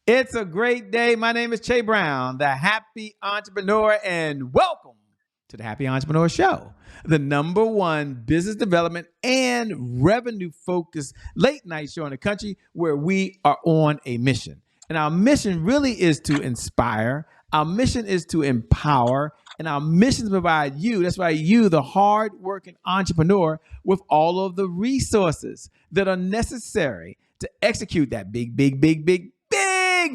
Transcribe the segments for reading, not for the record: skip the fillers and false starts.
It's a great day. My name is Che Brown, the happy entrepreneur, and welcome to the Happy Entrepreneur Show, the number one business development and revenue focused late night show in the country where we are on a mission. And our mission really is to inspire, our mission is to empower, and our mission is to provide you, that's why you, the hard-working entrepreneur, with all of the resources that are necessary to execute that big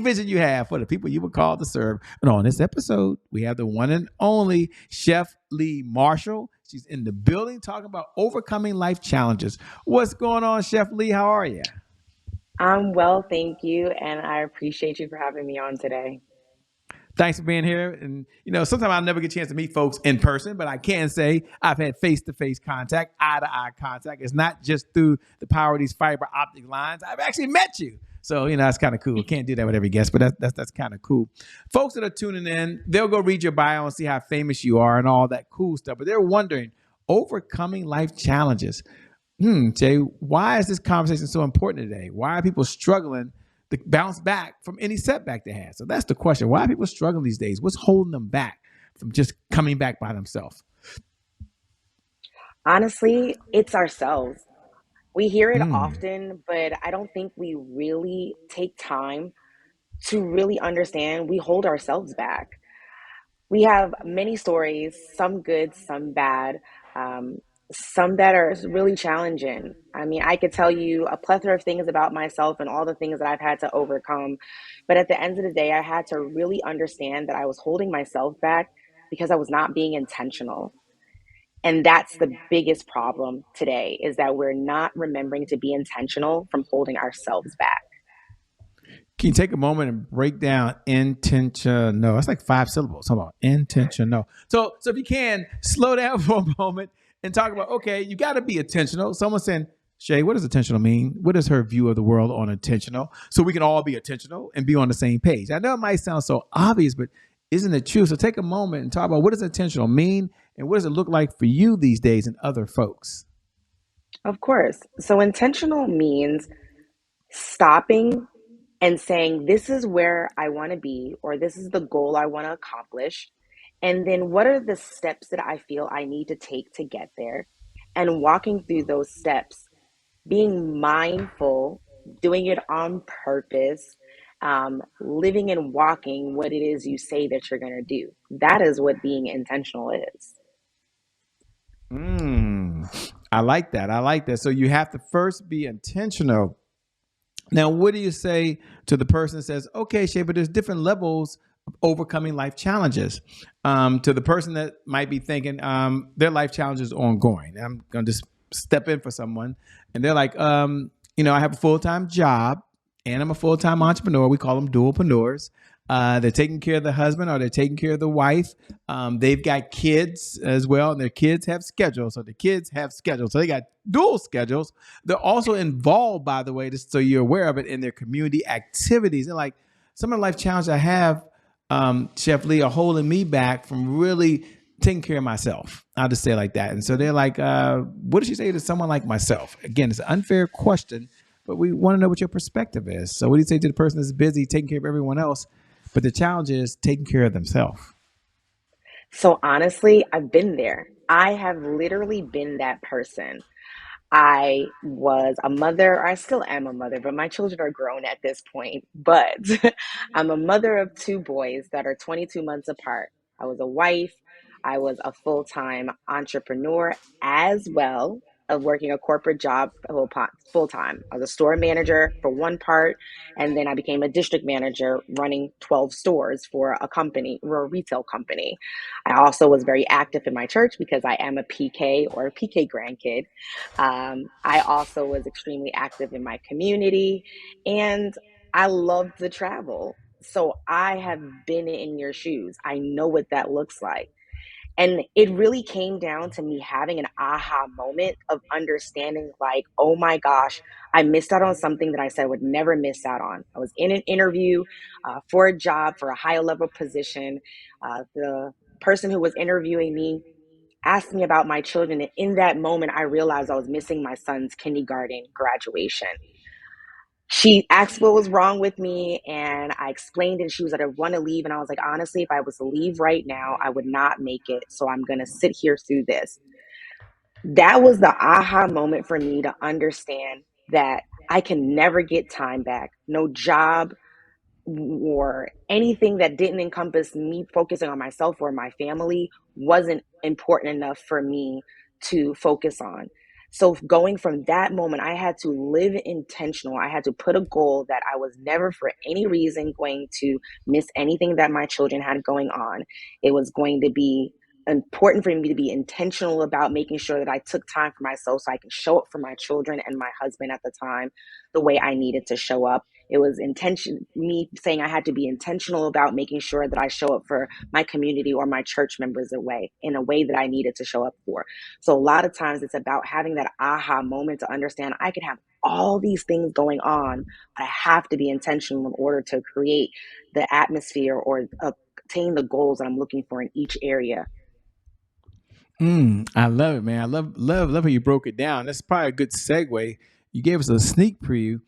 vision you have for the people you were called to serve. And on this episode, we have the one and only Chef Leigh Marshall. She's in the building talking about overcoming life challenges. What's going on, Chef Leigh? How are you? I'm well, thank you, and I appreciate you for having me on today. Thanks for being here. And, sometimes I'll never get a chance to meet folks in person, but I can say I've had face-to-face contact, eye-to-eye contact. It's not just through the power of these fiber optic lines. I've actually met you. So, that's kind of cool. Can't do that with every guest, but that's kind of cool. Folks that are tuning in, they'll go read your bio and see how famous you are and all that cool stuff. But they're wondering, overcoming life challenges. Jay, why is this conversation so important today? Why are people struggling to bounce back from any setback they had? So that's the question. Why are people struggling these days? What's holding them back from just coming back by themselves? Honestly, it's ourselves. We hear it Mm. often, but I don't think we really take time to really understand we hold ourselves back. We have many stories, some good, some bad, um, some that are really challenging. I mean, I could tell you a plethora of things about myself and all the things that I've had to overcome. But at the end of the day, I had to really understand that I was holding myself back because I was not being intentional. And that's the biggest problem today is that we're not remembering to be intentional from holding ourselves back. Can you take a moment and break down intentional? It's like 5 syllables. Hold on. Intentional. So if you can, slow down for a moment and talk about, okay, you got to be intentional. Someone's saying, Shay, what does intentional mean? What is her view of the world on intentional? So we can all be intentional and be on the same page. I know it might sound so obvious, but isn't it true? So take a moment and talk about what does intentional mean and what does it look like for you these days and other folks? Of course. So intentional means stopping and saying, this is where I want to be, or this is the goal I want to accomplish. And then what are the steps that I feel I need to take to get there? And walking through those steps, being mindful, doing it on purpose, living and walking what it is you say that you're going to do. That is what being intentional is. I like that. I like that. So you have to first be intentional. Now, what do you say to the person that says, okay, Shay, but there's different levels of overcoming life challenges? To the person that might be thinking their life challenge is ongoing. I'm going to just step in for someone and they're like, I have a full-time job and I'm a full-time entrepreneur. We call them dualpreneurs. They're taking care of the husband or they're taking care of the wife. They've got kids as well, and their kids have schedules. So the kids have schedules. So they got dual schedules. They're also involved, by the way, just so you're aware of it, in their community activities. And like some of the life challenges I have, Chef Leigh, are holding me back from really taking care of myself. I'll just say it like that. And so they're like, what does she say to someone like myself? Again, it's an unfair question, but we want to know what your perspective is. So what do you say to the person that's busy taking care of everyone else, but the challenge is taking care of themselves? So honestly, I've been there. I have literally been that person. I was a mother, I still am a mother, but my children are grown at this point. But I'm a mother of two boys that are 22 months apart. I was a wife, I was a full time entrepreneur as well of working a corporate job full time. I was a store manager for one part, and then I became a district manager running 12 stores for a company, for a retail company. I also was very active in my church because I am a PK or a PK grandkid. I also was extremely active in my community and I loved the travel. So I have been in your shoes. I know what that looks like. And it really came down to me having an aha moment of understanding, like, oh my gosh, I missed out on something that I said I would never miss out on. I was in an interview for a job, for a higher level position. The person who was interviewing me asked me about my children. And in that moment, I realized I was missing my son's kindergarten graduation. She asked what was wrong with me, and I explained it. She was like, I want to leave. And I was like, honestly, if I was to leave right now, I would not make it. So I'm going to sit here through this. That was the aha moment for me to understand that I can never get time back. No job, or anything that didn't encompass me focusing on myself or my family wasn't important enough for me to focus on. So going from that moment, I had to live intentional. I had to put a goal that I was never for any reason going to miss anything that my children had going on. It was going to be important for me to be intentional about making sure that I took time for myself so I can show up for my children and my husband at the time the way I needed to show up. It was me saying I had to be intentional about making sure that I show up for my community or my church members in a way that I needed to show up for. So a lot of times it's about having that aha moment to understand I can have all these things going on, but I have to be intentional in order to create the atmosphere or attain the goals that I'm looking for in each area. I love it, man. I love how you broke it down. That's probably a good segue. You gave us a sneak preview,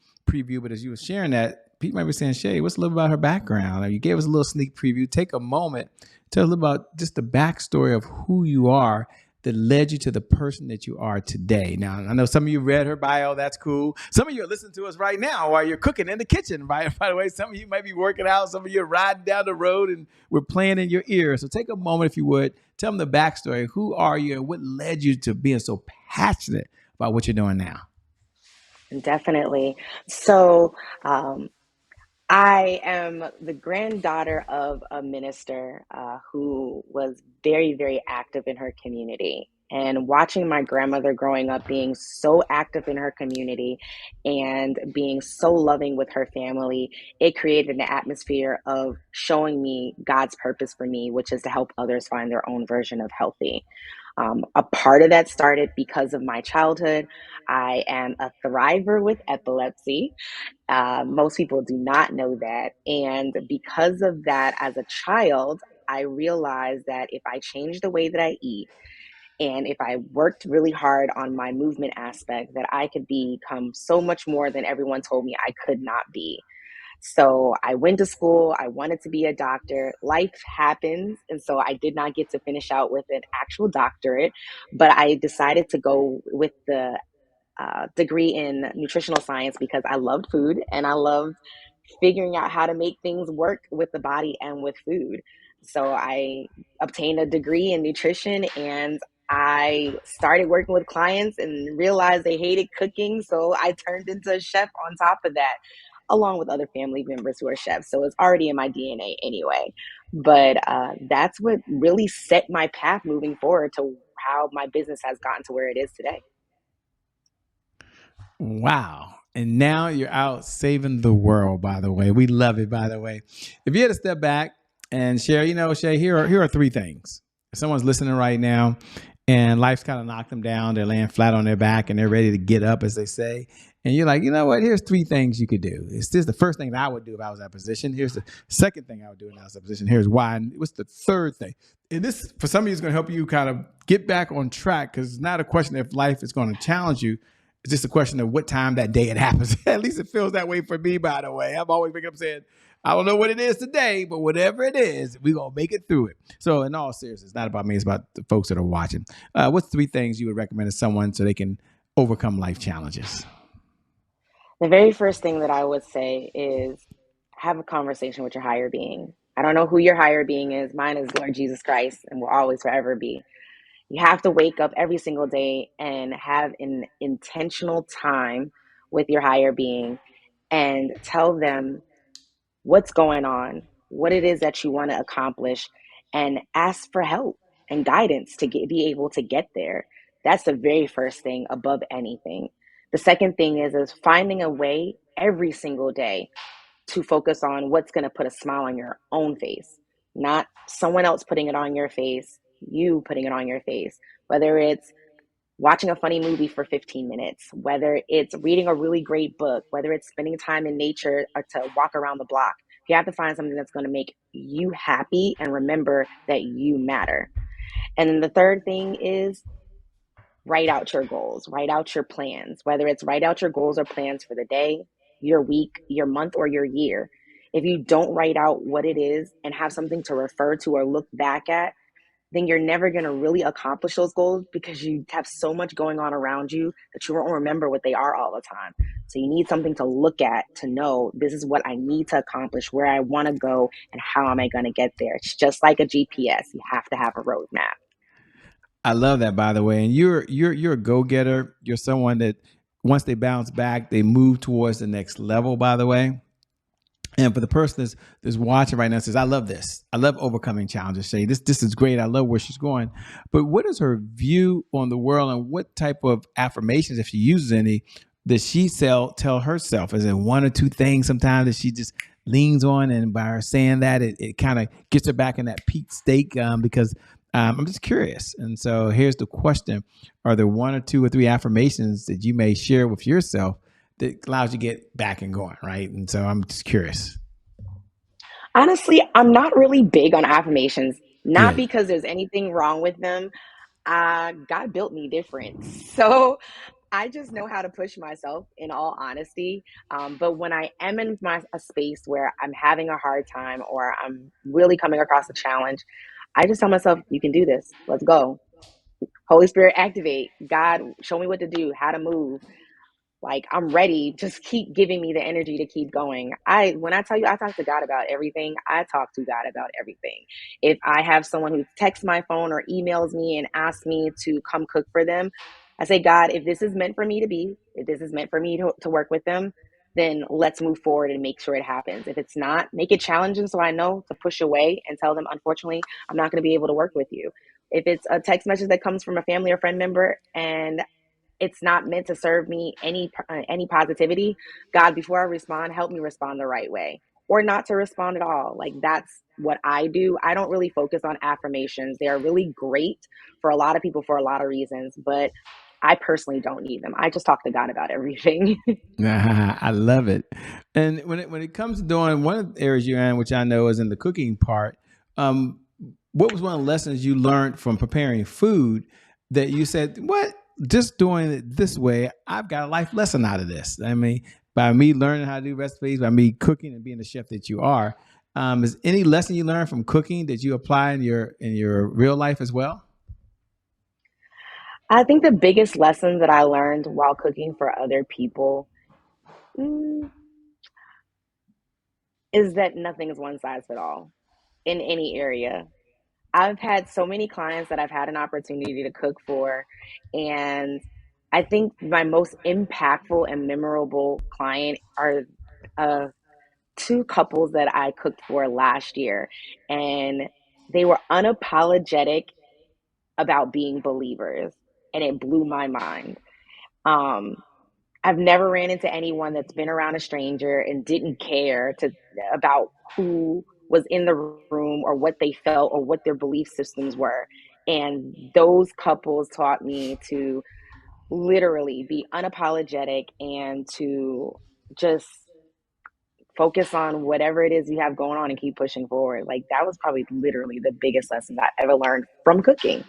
but as you were sharing that, Pete might be saying, Shay, what's a little about her background? You gave us a little sneak preview. Take a moment, tell us a little about just the backstory of who you are that led you to the person that you are today. Now, I know some of you read her bio. That's cool. Some of you are listening to us right now while you're cooking in the kitchen. By the way, some of you might be working out. Some of you are riding down the road and we're playing in your ear. So take a moment, if you would, tell them the backstory. Who are you and what led you to being so passionate about what you're doing now? Definitely. So, I am the granddaughter of a minister who was very, very active in her community. And watching my grandmother growing up being so active in her community and being so loving with her family, it created an atmosphere of showing me God's purpose for me, which is to help others find their own version of healthy. A part of that started because of my childhood. I am a thriver with epilepsy. Most people do not know that. And because of that, as a child, I realized that if I changed the way that I eat and if I worked really hard on my movement aspect, that I could become so much more than everyone told me I could not be. So I went to school. I wanted to be a doctor. Life happens. And so I did not get to finish out with an actual doctorate, but I decided to go with the degree in nutritional science because I loved food and I loved figuring out how to make things work with the body and with food. So I obtained a degree in nutrition and I started working with clients and realized they hated cooking. So I turned into a chef on top of that, along with other family members who are chefs. So it's already in my DNA anyway. But that's what really set my path moving forward to how my business has gotten to where it is today. Wow. And now you're out saving the world, by the way. We love it, by the way. If you had to step back and share, Shay, here are three things. If someone's listening right now and life's kind of knocked them down, they're laying flat on their back and they're ready to get up, as they say. And you're like, you know what? Here's three things you could do. This is the first thing that I would do if I was in that position. Here's the second thing I would do if I was in that position. Here's why. And what's the third thing? And this, for some of you, is going to help you kind of get back on track because it's not a question if life is going to challenge you. It's just a question of what time that day it happens. At least it feels that way for me, by the way. I'm always waking up saying, I don't know what it is today, but whatever it is, we're going to make it through it. So in all seriousness, it's not about me. It's about the folks that are watching. What's three things you would recommend to someone so they can overcome life challenges? The very first thing that I would say is have a conversation with your higher being. I don't know who your higher being is. Mine is Lord Jesus Christ and will always forever be. You have to wake up every single day and have an intentional time with your higher being and tell them what's going on, what it is that you want to accomplish, and ask for help and guidance to be able to get there. That's the very first thing above anything. The second thing is finding a way every single day to focus on what's going to put a smile on your own face, not someone else putting it on your face, you putting it on your face. Whether it's watching a funny movie for 15 minutes, whether it's reading a really great book, whether it's spending time in nature or to walk around the block. You have to find something that's going to make you happy and remember that you matter. And then the third thing is write out your goals, write out your plans, whether it's write out your goals or plans for the day, your week, your month, or your year. If you don't write out what it is and have something to refer to or look back at, then you're never going to really accomplish those goals because you have so much going on around you that you won't remember what they are all the time. So you need something to look at to know this is what I need to accomplish, where I want to go, and how am I going to get there. It's just like a GPS. You have to have a roadmap. I love that, by the way. And you're a go getter. You're someone that once they bounce back, they move towards the next level. By the way, and for the person that's watching right now, says, "I love this. I love overcoming challenges." Say, this is great. I love where she's going. But what is her view on the world, and what type of affirmations, if she uses any, does she tell herself? Is it one or two things sometimes that she just leans on, and by her saying that, it kind of gets her back in that peak state? Because I'm just curious. And so here's the question: are there one or two or three affirmations that you may share with yourself that allows you to get back and going, right? And so I'm just curious. Honestly, I'm not really big on affirmations, not Good. because there's anything wrong with them. God built me different. So I just know how to push myself in all honesty. But when I am in a space where I'm having a hard time or I'm really coming across a challenge, I just tell myself, you can do this. Let's go. Holy Spirit, activate. God, show me what to do, how to move. Like, I'm ready. Just keep giving me the energy to keep going. When I tell you I talk to God about everything, I talk to God about everything. If I have someone who texts my phone or emails me and asks me to come cook for them, I say, God, if this is meant for me to be, if this is meant for me to work with them, then let's move forward and make sure it happens. If it's not, make it challenging so I know to push away and tell them, unfortunately, I'm not going to be able to work with you. If it's a text message that comes from a family or friend member and it's not meant to serve me any positivity, God, before I respond, help me respond the right way, or not to respond at all. Like, that's what I do. I don't really focus on affirmations. They are really great for a lot of people for a lot of reasons, but I personally don't need them. I just talk to God about everything. I love it. And when it comes to doing one of the areas you're in, which I know is in the cooking part, um, what was one of the lessons you learned from preparing food that you said, "What? Just doing it this way, I've got a life lesson out of this." I mean, by me learning how to do recipes, by me cooking and being the chef that you are, is any lesson you learned from cooking that you apply in your real life as well? I think the biggest lesson that I learned while cooking for other people, mm, is that nothing is one size fit all in any area. I've had so many clients that I've had an opportunity to cook for, and I think my most impactful and memorable client are uh, two couples that I cooked for last year, and they were unapologetic about being believers, and it blew my mind. Um, I've never ran into anyone that's been around a stranger and didn't care about who was in the room or what they felt or what their belief systems were. And those couples taught me to literally be unapologetic and to just focus on whatever it is you have going on and keep pushing forward. Like, that was probably literally the biggest lesson I ever learned from cooking.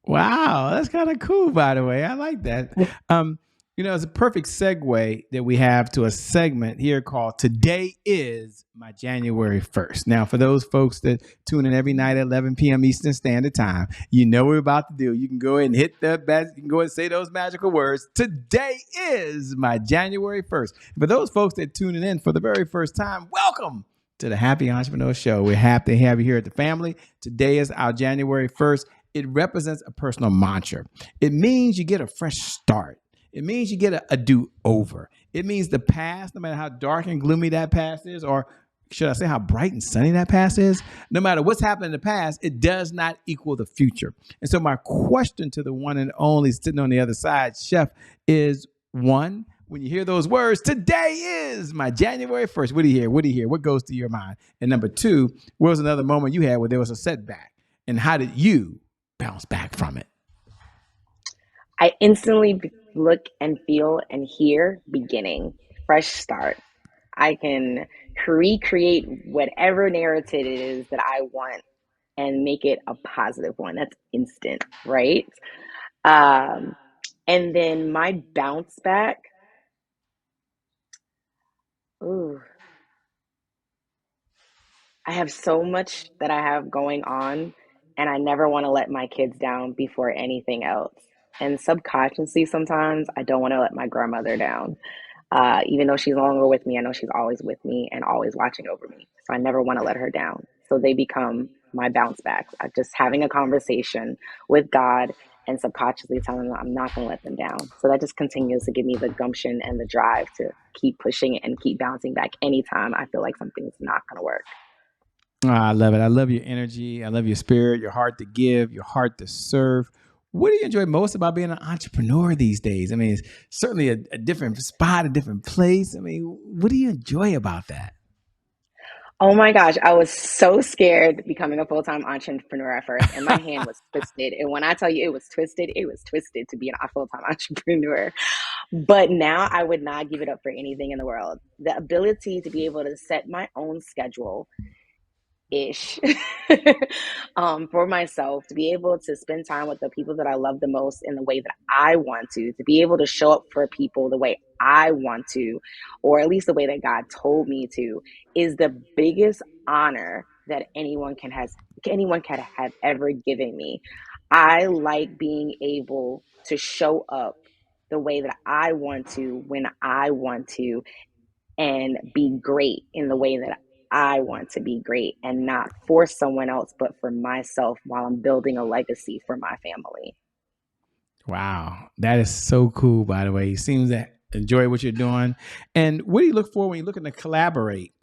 Wow, that's kind of cool, by the way. I like that. Um, it's a perfect segue that we have to a segment here called "Today is my January 1st." Now, for those folks that tune in every night at 11 p.m. Eastern Standard Time, you know what we're about to do. You can go ahead and hit you can go ahead and say those magical words. Today is my January 1st. For those folks that tuning in for the very first time, welcome to the Happy Entrepreneur Show. We're happy to have you here at the family. Today is our January 1st. It represents a personal mantra. It means you get a fresh start. It means you get a do-over. It means the past, no matter how dark and gloomy that past is, or should I say how bright and sunny that past is, no matter what's happened in the past, it does not equal the future. And so my question to the one and only sitting on the other side, Chef, is one, when you hear those words, today is my January 1st, what do you hear? What do you hear? What goes through your mind? And number two, what was another moment you had where there was a setback? And how did you bounce back from it? I instantly look and feel and hear beginning, fresh start. I can recreate whatever narrative it is that I want and make it a positive one. That's instant, right? Um, and then my bounce back, Ooh, I have so much that I have going on, and I never want to let my kids down before anything else. And subconsciously, sometimes I don't want to let my grandmother down. Even though she's no longer with me, I know she's always with me and always watching over me. So I never want to let her down. So they become my bounce backs. Just having a conversation with God and subconsciously telling them I'm not going to let them down. So that just continues to give me the gumption and the drive to keep pushing and keep bouncing back anytime I feel like something's not going to work. I love it. I love your energy. I love your spirit, your heart to give, your heart to serve. What do you enjoy most about being an entrepreneur these days? I mean, it's certainly a different spot, a different place. I mean, what do you enjoy about that? Oh my gosh, I was so scared becoming a full-time entrepreneur at first, and my hand was twisted. And when I tell you it was twisted to be a full-time entrepreneur. But now I would not give it up for anything in the world. The ability to be able to set my own schedule ish for myself, to be able to spend time with the people that I love the most in the way that I want to be able to show up for people the way I want to, or at least the way that God told me to, is the biggest honor that anyone can have ever given me. I like being able to show up the way that I want to when I want to and be great in the way that I want to be great and not for someone else, but for myself while I'm building a legacy for my family. Wow, that is so cool. By the way, you seem to enjoy what you're doing. And what do you look for when you're looking to collaborate?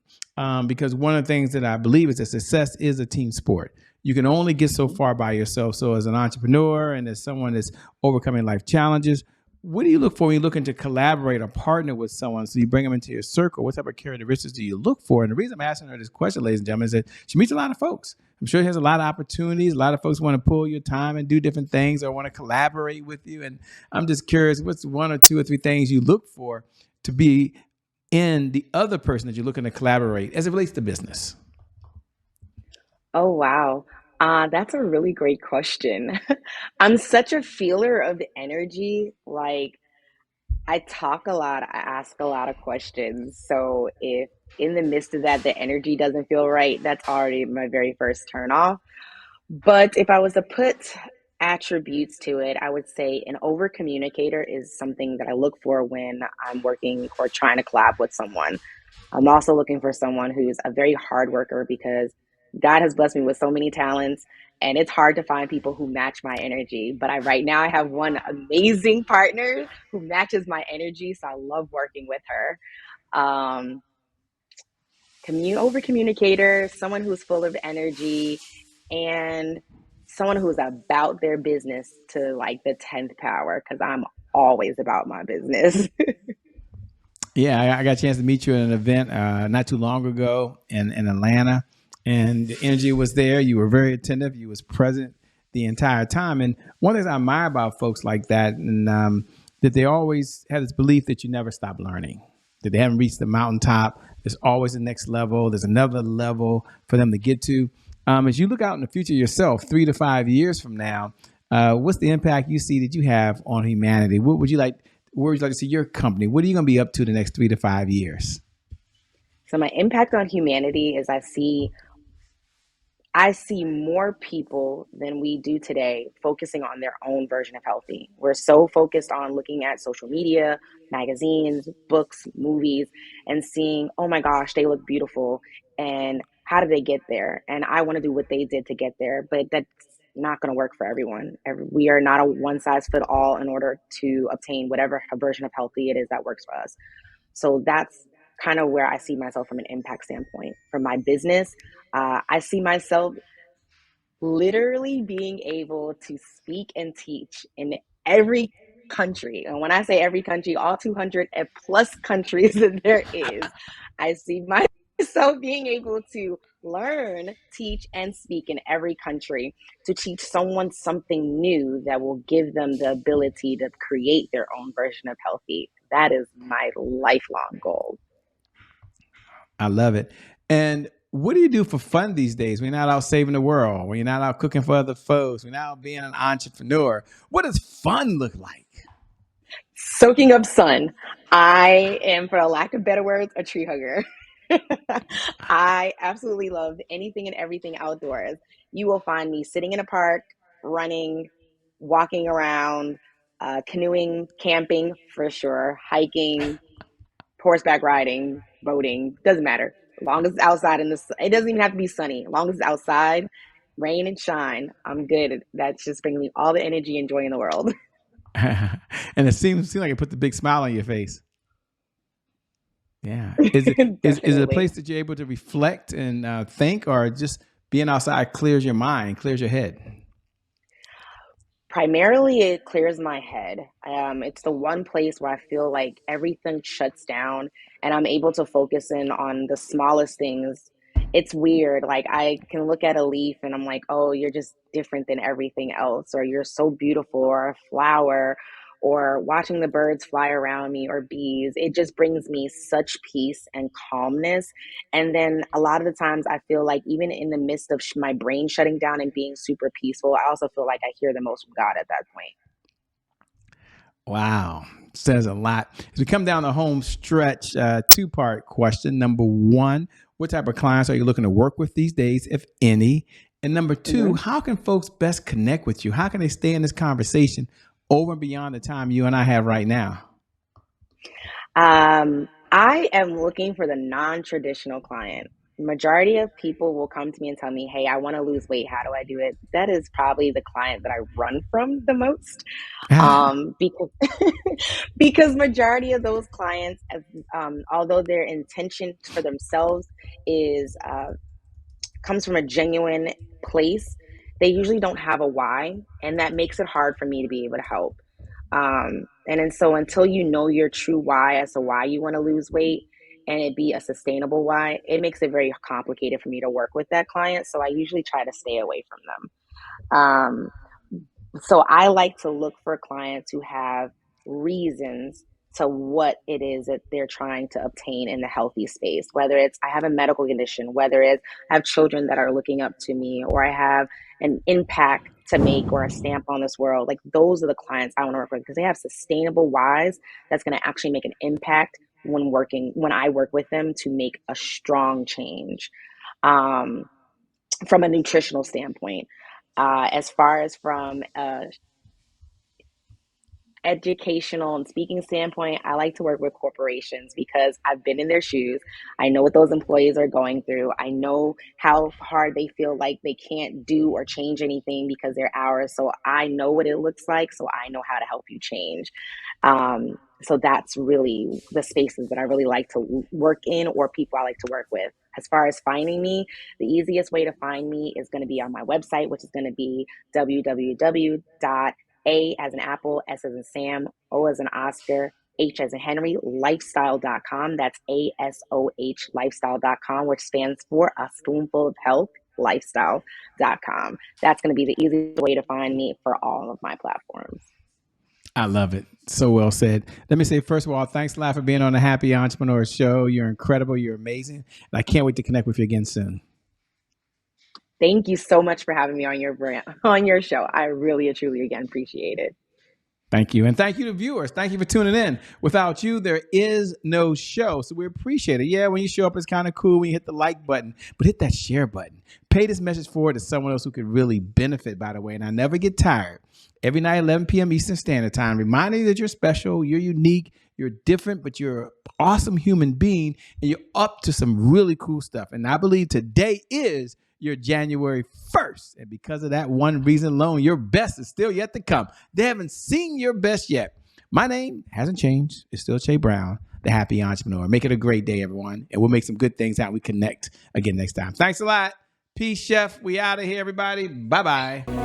Because one of the things that I believe is that success is a team sport. You can only get so far by yourself. So, as an entrepreneur and as someone that's overcoming life challenges, what do you look for when you're looking to collaborate or partner with someone? So you bring them into your circle. What type of characteristics do you look for? And the reason I'm asking her this question, ladies and gentlemen, is that she meets a lot of folks. I'm sure she has a lot of opportunities. A lot of folks want to pull your time and do different things or want to collaborate with you. And I'm just curious, what's one or two or three things you look for to be in the other person that you're looking to collaborate as it relates to business? Oh, wow. That's a really great question. I'm such a feeler of the energy. Like, I talk a lot, I ask a lot of questions. So, if in the midst of that, the energy doesn't feel right, that's already my very first turn off. But if I was to put attributes to it, I would say an over communicator is something that I look for when I'm working or trying to collab with someone. I'm also looking for someone who's a very hard worker because God has blessed me with so many talents and it's hard to find people who match my energy. But I right now I have one amazing partner who matches my energy, so I love working with her. Um, over communicator, someone who's full of energy, and someone who's about their business to like the 10th power because I'm always about my business. Yeah, I got a chance to meet you at an event not too long ago in Atlanta, and the energy was there. You were very attentive. You was present the entire time. And one of the things I admire about folks like that, and that they always have this belief that you never stop learning, that they haven't reached the mountaintop. There's always the next level. There's another level for them to get to. As you look out in the future yourself, 3 to 5 years from now, what's the impact you see that you have on humanity? What would you like? Where would you like to see your company? What are you going to be up to the next 3 to 5 years? So my impact on humanity is I see more people than we do today focusing on their own version of healthy. We're so focused on looking at social media, magazines, books, movies, and seeing, oh my gosh, they look beautiful. And how did they get there? And I want to do what they did to get there, but that's not going to work for everyone. We are not a one size fit all in order to obtain whatever version of healthy it is that works for us. So that's kind of where I see myself from an impact standpoint. For my business, I see myself literally being able to speak and teach in every country. And when I say every country, all 200 and plus countries that there is, I see myself being able to learn, teach, and speak in every country to teach someone something new that will give them the ability to create their own version of healthy. That is my lifelong goal. I love it. And what do you do for fun these days? When you're not out saving the world, when you're not out cooking for other folks, when you're not out being an entrepreneur. What does fun look like? Soaking up sun. I am, for a lack of better words, a tree hugger. I absolutely love anything and everything outdoors. You will find me sitting in a park, running, walking around, canoeing, camping for sure, hiking, horseback riding, boating, doesn't matter. As long as it's outside in the it doesn't even have to be sunny. As long as it's outside, rain and shine, I'm good. That's just bringing me all the energy and joy in the world. And it seems like it puts a big smile on your face. Yeah. Is it a place Definitely. that you're able to reflect and think, or just being outside clears your mind, clears your head? Primarily, it clears my head. It's the one place where I feel like everything shuts down and I'm able to focus in on the smallest things. It's weird. Like, I can look at a leaf and I'm like, oh, you're just different than everything else, or you're so beautiful, or a flower, or watching the birds fly around me, or bees. It just brings me such peace and calmness. And then a lot of the times, I feel like even in the midst of my brain shutting down and being super peaceful, I also feel like I hear the most from God at that point. Wow. Says a lot. As we come down the home stretch, two-part question. Number one, what type of clients are you looking to work with these days, if any? And number two, Mhm. how can folks best connect with you? How can they stay in this conversation over and beyond the time you and I have right now? I am looking for the non-traditional client. Majority of people will come to me and tell me, "Hey, I want to lose weight. How do I do it?" That is probably the client that I run from the most, because because majority of those clients, although their intention for themselves is comes from a genuine place, they usually don't have a why, and that makes it hard for me to be able to help. And so until you know your true why as to why you want to lose weight, and it be a sustainable why, it makes it very complicated for me to work with that client. So I usually try to stay away from them. So I like to look for clients who have reasons to what it is that they're trying to obtain in the healthy space, whether it's I have a medical condition, whether it's I have children that are looking up to me, or I have an impact to make or a stamp on this world. Like, those are the clients I want to work with because they have sustainable whys that's going to actually make an impact when I work with them to make a strong change. Um, from a nutritional standpoint, as far as from educational and speaking standpoint, I like to work with corporations because I've been in their shoes. I know what those employees are going through. I know how hard they feel like they can't do or change anything because they're hours. So I know what it looks like. So I know how to help you change. So that's really the spaces that I really like to work in, or people I like to work with. As far as finding me, the easiest way to find me is going to be on my website, which is going to be www.a as in Apple, S as in Sam, O as in Oscar, H as in Henry, lifestyle.com. That's ASOH lifestyle.com, which stands for a spoonful of health lifestyle.com. That's going to be the easiest way to find me for all of my platforms. I love it. So well said. Let me say, first of all, thanks a lot for being on the Happy Entrepreneur Show. You're incredible. You're amazing. And I can't wait to connect with you again soon. Thank you so much for having me on your brand, on your show. I really, truly, again, appreciate it. Thank you. And thank you to viewers. Thank you for tuning in. Without you, there is no show. So we appreciate it. Yeah, when you show up, it's kind of cool when you hit the like button, but hit that share button. Pay this message forward to someone else who could really benefit, by the way. And I never get tired. Every night, 11 p.m. Eastern Standard Time, reminding you that you're special, you're unique, you're different, but you're an awesome human being, and you're up to some really cool stuff. And I believe today is your January 1st. And because of that one reason alone, your best is still yet to come. They haven't seen your best yet. My name hasn't changed. It's still Che Brown, the Happy Entrepreneur. Make it a great day, everyone. And we'll make some good things out. We connect again next time. Thanks a lot. Peace, Chef. We out of here, everybody. Bye-bye.